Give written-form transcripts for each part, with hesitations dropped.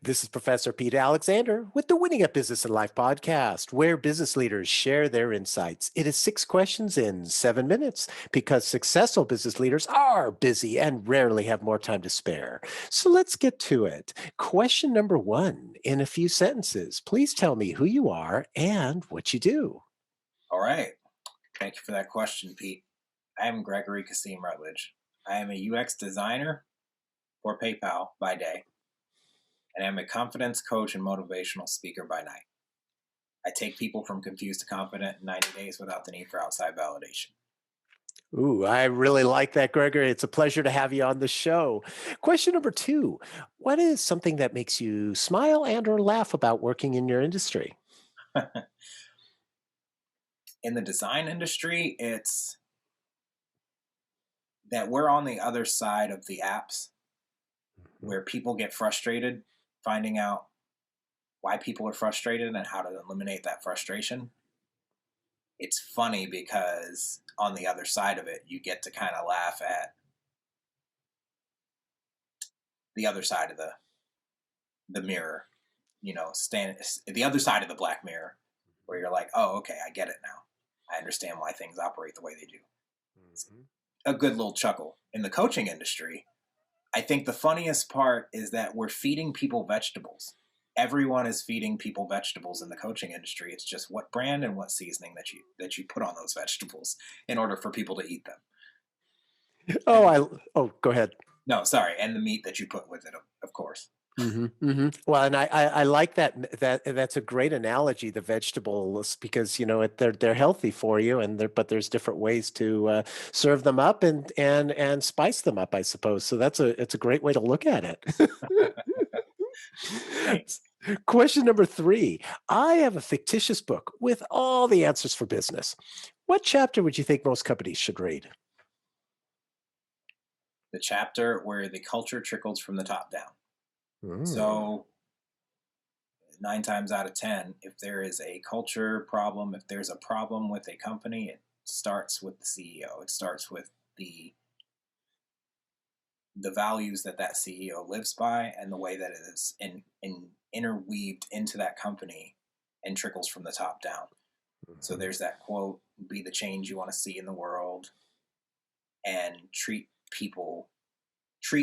This is Professor Pete Alexander with the Winning at Business and Life podcast, where business leaders share their insights. It is 6 questions in 7 minutes because successful business leaders are busy and rarely have more time to spare. So let's get to it. Question number one in a few sentences. Please tell me who you are and what you do. All right. Thank you for that question, Pete. I am Gregory Rutledge. I am a UX designer for PayPal by day, and I'm a confidence coach and motivational speaker by night. I take people from confused to confident in 90 days without the need for outside validation. Ooh, I really like that, Gregory. It's a pleasure to have you on the show. Question number two. What is something that makes you smile and or laugh about working in your industry? In the design industry, it's that we're on the other side of the apps where people get frustrated, finding out why people are frustrated and how to eliminate that frustration. It's funny because on the other side of it, you get to kind of laugh at the other side of the mirror, stand the other side of the black mirror, where you're like, oh, okay, I get it now. I understand why things operate the way they do. It's a good little chuckle. In the coaching industry, I think the funniest part is that we're feeding people vegetables. Everyone is feeding people vegetables in the coaching industry. It's just what brand and what seasoning that you put on those vegetables in order for people to eat them. Go ahead. No, sorry, and the meat that you put with it, of course. Well, and I like that's a great analogy, the vegetables, because they're healthy for you, but there's different ways to serve them up and spice them up, I suppose. So it's a great way to look at it. Thanks. Question number three. I have a fictitious book with all the answers for business. What chapter would you think most companies should read? The chapter where the culture trickles from the top down. Mm. So 9 times out of 10, if there is a culture problem, if there's a problem with a company, it starts with the CEO. It starts with the values that CEO lives by and the way that it is interweaved into that company and trickles from the top down. So there's that quote, be the change you want to see in the world, and treat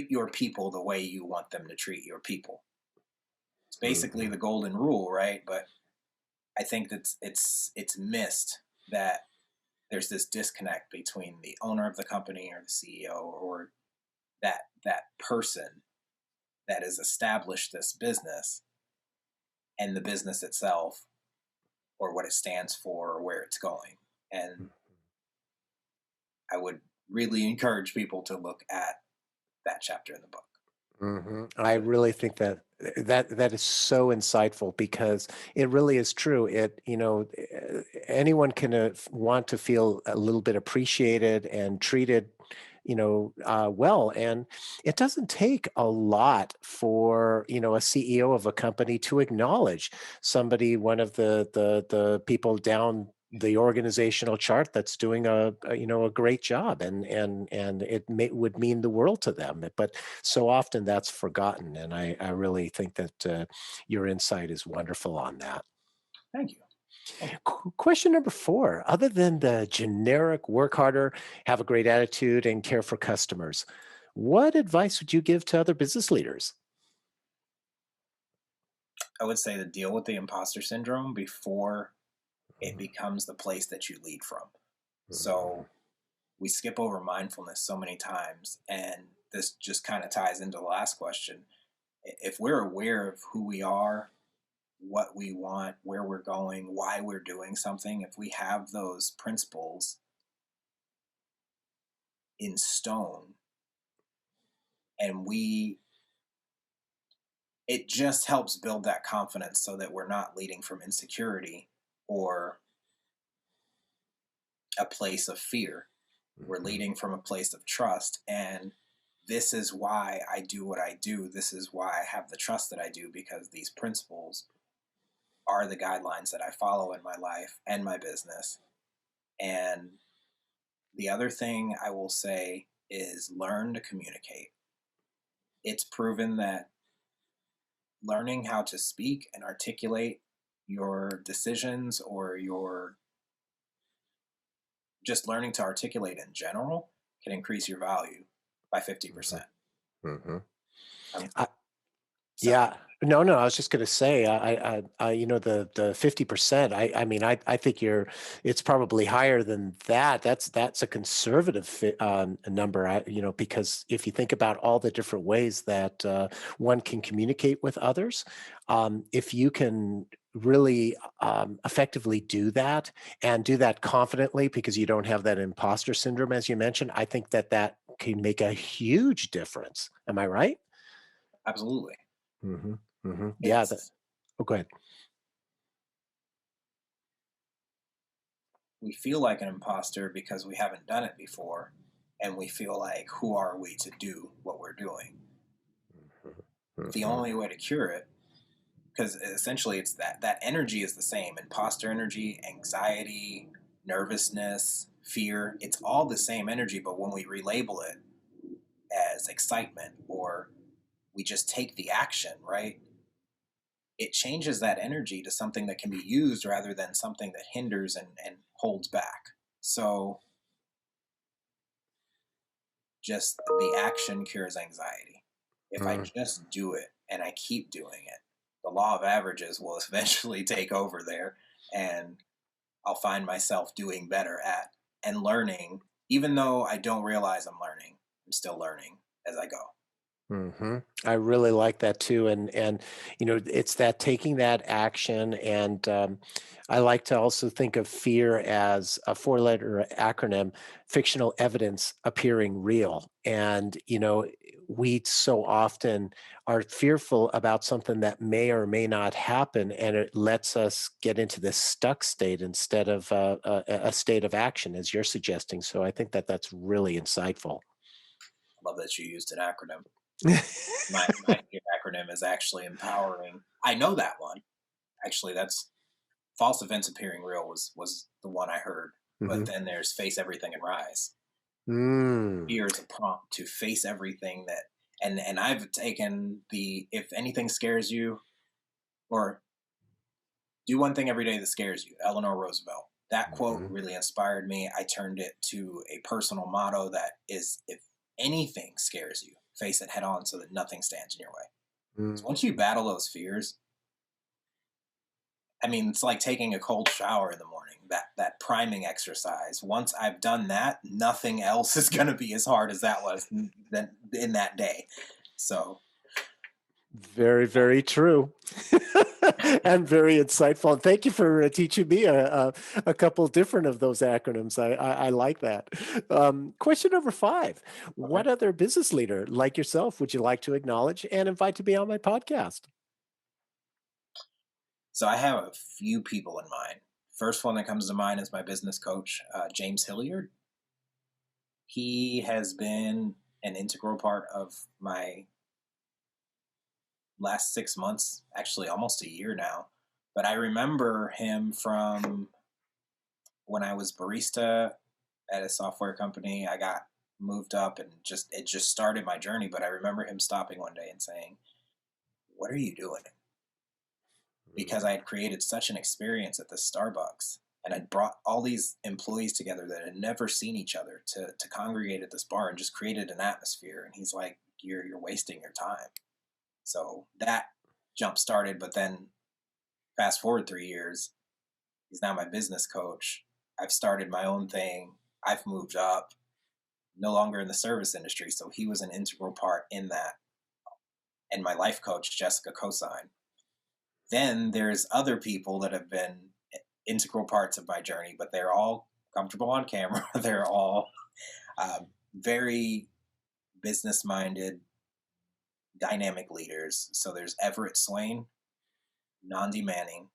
your people the way you want them to treat your people. It's basically the golden rule, right? But I think that it's missed that there's this disconnect between the owner of the company or the CEO or that person that has established this business and the business itself, or what it stands for or where it's going. And I would really encourage people to look at that chapter in the book. I really think that is so insightful because it really is true. Anyone can want to feel a little bit appreciated and treated, well, and it doesn't take a lot for a CEO of a company to acknowledge somebody, one of the people down the organizational chart that's doing a great job, and would mean the world to them, but so often that's forgotten, and I really think that your insight is wonderful on that. Thank you. Question number four. Other than the generic work harder, have a great attitude, and care for customers, what advice would you give to other business leaders? I would say to deal with the imposter syndrome before it becomes the place that you lead from. So we skip over mindfulness so many times, and this just kind of ties into the last question. If we're aware of who we are, what we want, where we're going, why we're doing something, if we have those principles in stone, and it just helps build that confidence so that we're not leading from insecurity or a place of fear. We're leading from a place of trust, and this is why I do what I do. This is why I have the trust that I do, because these principles are the guidelines that I follow in my life and my business. And the other thing I will say is learn to communicate. It's proven that learning how to speak and articulate your decisions, or your just learning to articulate in general, can increase your value by Mhm, 50%. mhm. Um, I sorry. Yeah. No, no, I was just gonna say, the 50%, I mean, I think it's probably higher than that. That's a conservative number, because if you think about all the different ways that one can communicate with others, if you can really effectively do that and do that confidently because you don't have that imposter syndrome, as you mentioned, I think that that can make a huge difference. Am I right? Absolutely. Mhm, mhm. Yeah, It's oh, go ahead. We feel like an imposter because we haven't done it before, and we feel like, who are we to do what we're doing? Mhm, The mhm, only way to cure it, because essentially it's that energy is the same: imposter energy, anxiety, nervousness, fear. It's all the same energy, but when we relabel it as excitement, or we just take the action, right? It changes that energy to something that can be used rather than something that hinders and holds back. So just the action cures anxiety. If I mm. just do it and I keep doing it, the law of averages will eventually take over there, and I'll find myself doing better at and learning. Even though I don't realize I'm learning, I'm still learning as I go. Mhm. I really like that too, and it's that taking that action, and I like to also think of fear as a four-letter acronym: fictional evidence appearing real. And we so often are fearful about something that may or may not happen, and it lets us get into this stuck state instead of a state of action, as you're suggesting. So I think that that's really insightful. I love that you used an acronym. My fear acronym is actually empowering. I know that one. Actually, that's false events appearing real was the one I heard. But Mhm. then there's face everything and rise. Mm. Fear is a prompt to face everything that, and I've taken the, if anything scares you, or do one thing every day that scares you, Eleanor Roosevelt. That quote Mhm. really inspired me. I turned it to a personal motto that is, if anything scares you, face it head on so that nothing stands in your way. So Mm. once you battle those fears, I mean, it's like taking a cold shower in the morning. That priming exercise. Once I've done that, nothing else is going to be as hard as that was in that day. So Very, very true. And very insightful. And thank you for teaching me a couple different of those acronyms. I like that. Question number 5. okay. What other business leader like yourself would you like to acknowledge and invite to be on my podcast? So I have a few people in mind. First one that comes to mind is my business coach, James Hilliard. He has been an integral part of my last 6 months, actually almost a year now. But I remember him from when I was barista at a software company. I got moved up, and just it just started my journey. But I remember him stopping one day and saying, "What are you doing?" Because I had created such an experience at the Starbucks, and I'd brought all these employees together that had never seen each other to congregate at this bar, and just created an atmosphere. And he's like, "You're wasting your time." So that jump started. But then fast forward 3 years, he's now my business coach. I've started my own thing. I've moved up, no longer in the service industry. So he was an integral part in that. And my life coach, Jessica Cosine. Then there's other people that have been integral parts of my journey, but they're all comfortable on camera. They're all very business minded, dynamic leaders. So there's Everett Swain, Nandi Manning,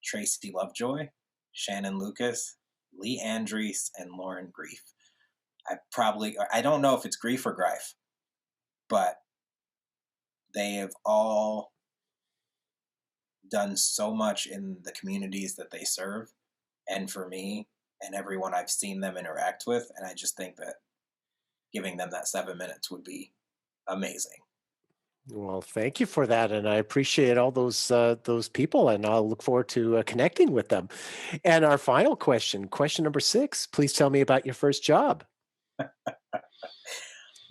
Tracy Lovejoy, Shannon Lucas, Lee Andrees, and Lauren Grief. I don't know if it's Grief or Greif, but they have all done so much in the communities that they serve, and for me and everyone I've seen them interact with. And I just think that giving them that 7 minutes would be amazing. Well, thank you for that, and I appreciate all those people, and I'll look forward to connecting with them. And our final question, question number 6. Please tell me about your first job.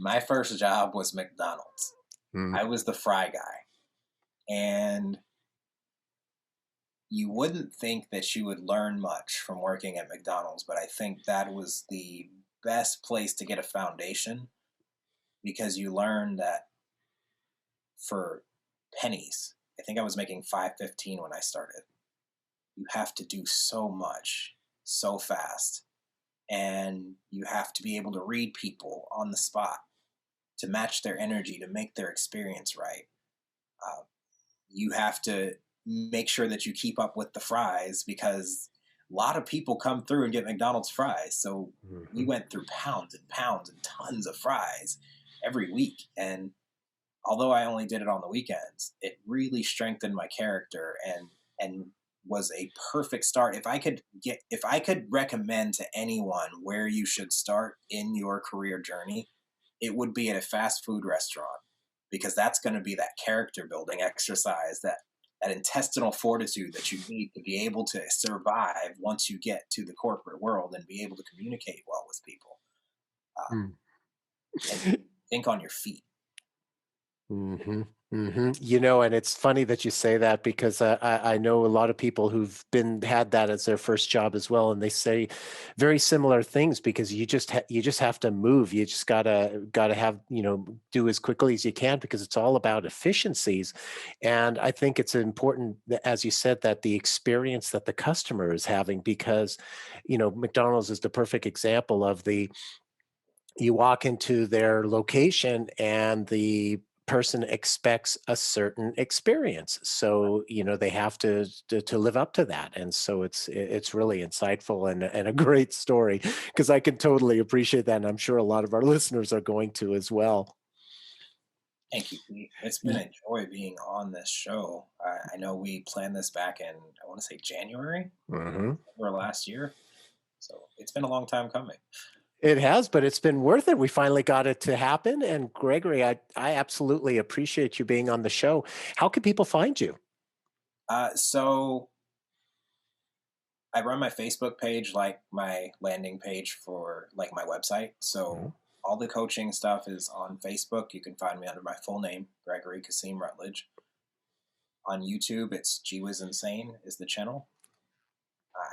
My first job was McDonald's. Mm, I was the fry guy. And you wouldn't think that you would learn much from working at McDonald's, but I think that was the best place to get a foundation because you learn that for pennies, I think I was making 5.15 when I started. You have to do so much so fast, and you have to be able to read people on the spot to match their energy to make their experience right. Uh, you have to make sure that you keep up with the fries because a lot of people come through and get McDonald's fries. So we mhm, went through pounds and pounds and tons of fries every week. And although I only did it on the weekends, it really strengthened my character and was a perfect start. If I could recommend to anyone where you should start in your career journey, it would be at a fast food restaurant because that's going to be that character building exercise, that intestinal fortitude that you need to be able to survive once you get to the corporate world and be able to communicate well with people, mm. and think on your feet. hmm and it's funny that you say that because I know a lot of people who've been had that as their first job as well, and they say very similar things because you just have to move. You just gotta have do as quickly as you can because it's all about efficiencies, and I think it's important as you said that the experience that the customer is having because McDonald's is the perfect example of the you walk into their location and the person expects a certain experience, so they have to live up to that, and so it's really insightful and a great story because I can totally appreciate that, and I'm sure a lot of our listeners are going to as well. Thank you, Pete. It's been a joy being on this show. I know we planned this back in, I want to say January Mhm. or last year. So it's been a long time coming. It has, but it's been worth it. We finally got it to happen, and Gregory, I absolutely appreciate you being on the show. How can people find you? So I run my Facebook page like my landing page for like my website. Mhm. So all the coaching stuff is on Facebook. You can find me under my full name, Gregory Kasim Rutledge. On YouTube, it's Gee Insane is the channel.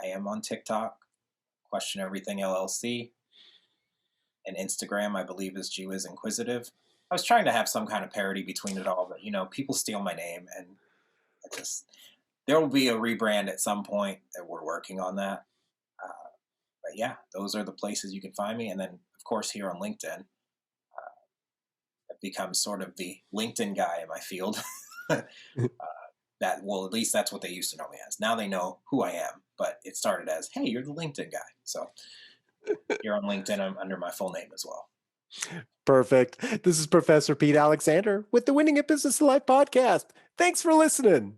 I am on TikTok, Question Everything LLC, and Instagram, I believe, is Gee Inquisitive. I was trying to have some kind of parody between it all, but people steal my name, and I just there will be a rebrand at some point that we're working on that. Uh, but yeah, those are the places you can find me. And then, of course, here on LinkedIn, I've become sort of the LinkedIn guy in my field. Well, at least that's what they used to know me as. Now they know who I am, but it started as, hey, you're the LinkedIn guy. So here on LinkedIn, I'm under my full name as well. Perfect. This is Professor Pete Alexander with the Winning at Business Life podcast. Thanks for listening.